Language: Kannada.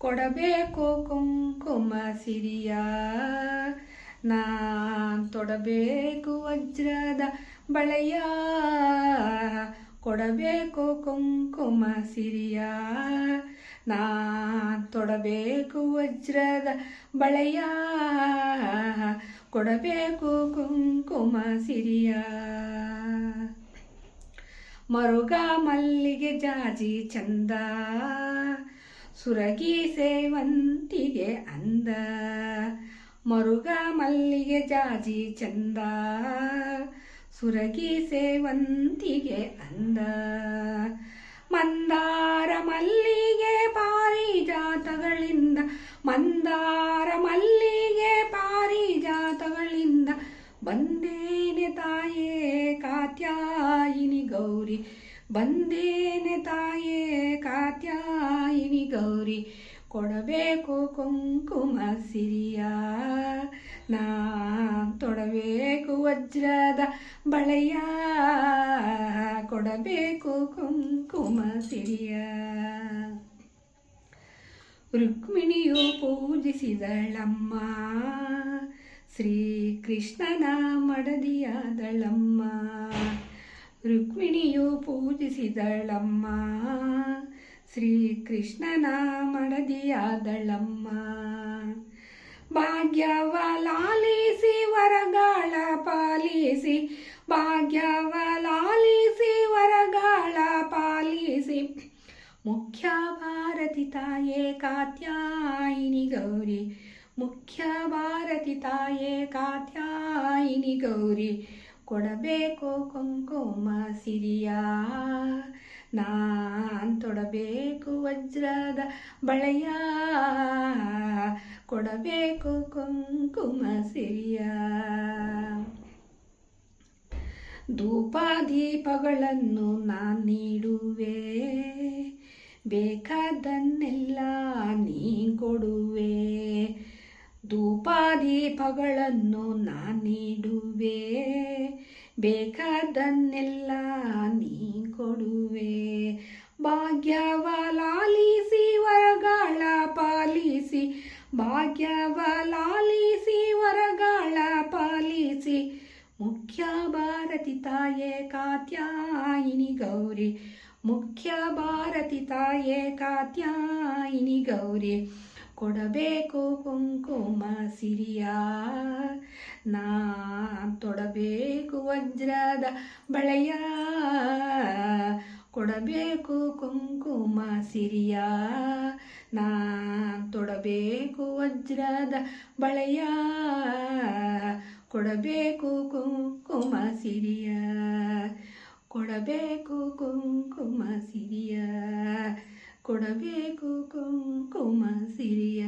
ಕೊಡಬೇಕು ಕುಂಕುಮ ಸಿರಿಯ, ನಾ ತೊಡಬೇಕು ವಜ್ರದ ಬಳೆಯ. ಕೊಡಬೇಕು ಕುಂಕುಮ ಸಿರಿಯ, ನಾ ತೊಡಬೇಕು ವಜ್ರದ ಬಳೆಯ. ಕೊಡಬೇಕು ಕುಂಕುಮ ಸಿರಿಯ. ಮರುಗ ಮಲ್ಲಿಗೆ ಜಾಜಿ ಚಂದ, ಸುರಗಿ ಸೇವಂತಿಗೆ ಅಂದ. ಮರುಗ ಮಲ್ಲಿಗೆ ಜಾಜಿ ಚಂದ, ಸುರಗಿ ಸೇವಂತಿಗೆ ಅಂದ. ಮಂದಾರ ಮಲ್ಲಿಗೆ ಪಾರಿಜಾತಗಳಿಂದ, ಮಂದಾರ ಮಲ್ಲಿಗೆ ಪಾರಿಜಾತಗಳಿಂದ ಬಂದೇನೆ ತಾಯೇ ಕಾತ್ಯಾಯಿನಿ ಗೌರಿ. ಬಂದೇನೆ ತಾಯೇ ಕಾತ್ಯಾಯಿನಿ ಗೌರಿ. ಕೊಡಬೇಕು ಕುಂಕುಮ ಸಿರಿಯ, ನಾ ತೊಡಬೇಕು ವಜ್ರದ ಬಳೆಯ. ಕೊಡಬೇಕು ಕುಂಕುಮ ಸಿರಿಯ. ರುಕ್ಮಿಣಿಯು ಪೂಜಿಸಿದಳಮ್ಮ, ಶ್ರೀಕೃಷ್ಣನ ಮಡದಿಯಾದಳಮ್ಮ. ರುಕ್ಮಿಣಿಯು ಪೂಜಿಸಿದಳಮ್ಮ, ಶ್ರೀಕೃಷ್ಣನ ಮಡದಿಯಾದಳಮ್ಮ. ಭಾಗ್ಯವ ಲಾಲಿಸಿ ವರಗಾಳ ಪಾಲಿಸಿ, ಭಾಗ್ಯವ ಲಾಲಿಸಿ ವರಗಾಳ ಪಾಲಿಸಿ. ಮುಖ್ಯ ಭಾರತಿ ತಾಯೇ ಕಾತ್ಯಾಯಿನಿ ಗೌರಿ. ಮುಖ್ಯ ಭಾರತಿ ತಾಯೇ ಕಾತ್ಯಾಯಿನಿ ಗೌರಿ. ಕೊಡಬೇಕು ಕುಂಕುಮ ಸಿರಿಯ, ನಾ ತೊಡಬೇಕು ವಜ್ರದ ಬಳೆಯ. ಕೊಡಬೇಕು ಕುಂಕುಮ ಸಿರಿಯ. ಧೂಪ ದೀಪಗಳನ್ನು ನೀಡುವೆ, ಬೇಕಾದನ್ನೆಲ್ಲ ನೀ ಕೊಡುವೆ. ಧೂಪ ದೀಪಗಳನ್ನು ನೀಡುವೆ, ಬೇಕಾದನ್ನೆಲ್ಲ ನೀ ಕೊಡುವೆ. ಭಾಗ್ಯವ ಲಾಲಿಸಿ ವರಗಾಳ ಪಾಲಿಸಿ, ಭಾಗ್ಯವ ಲಾಲಿಸಿ ವರಗಾಳ ಪಾಲಿಸಿ. ಮುಖ್ಯ ಭಾರತಿ ತಾಯೇ ಕಾತ್ಯಾಯಿನಿ ಗೌರಿ. ಮುಖ್ಯ ಭಾರತಿ ತಾಯೇ ಕಾತ್ಯಾಯಿನಿ ಗೌರಿ. ಕೊಡಬೇಕು ಕುಂಕುಮ ಸಿರಿಯ, ನಾ ತೊಡಬೇಕು ವಜ್ರದ ಬಳೆಯ. ಕೊಡಬೇಕು ಕುಂಕುಮ ಸಿರಿಯ, ನಾ ತೊಡಬೇಕು ವಜ್ರದ ಬಳೆಯ. ಕೊಡಬೇಕು ಕುಂಕುಮ ಸಿರಿಯ. ಕೊಡಬೇಕು ಕುಂಕುಮ ಸಿರಿಯ. ಕೊಡಬೇಕು ಕುಂಕುಮ ಸಿರಿಯ.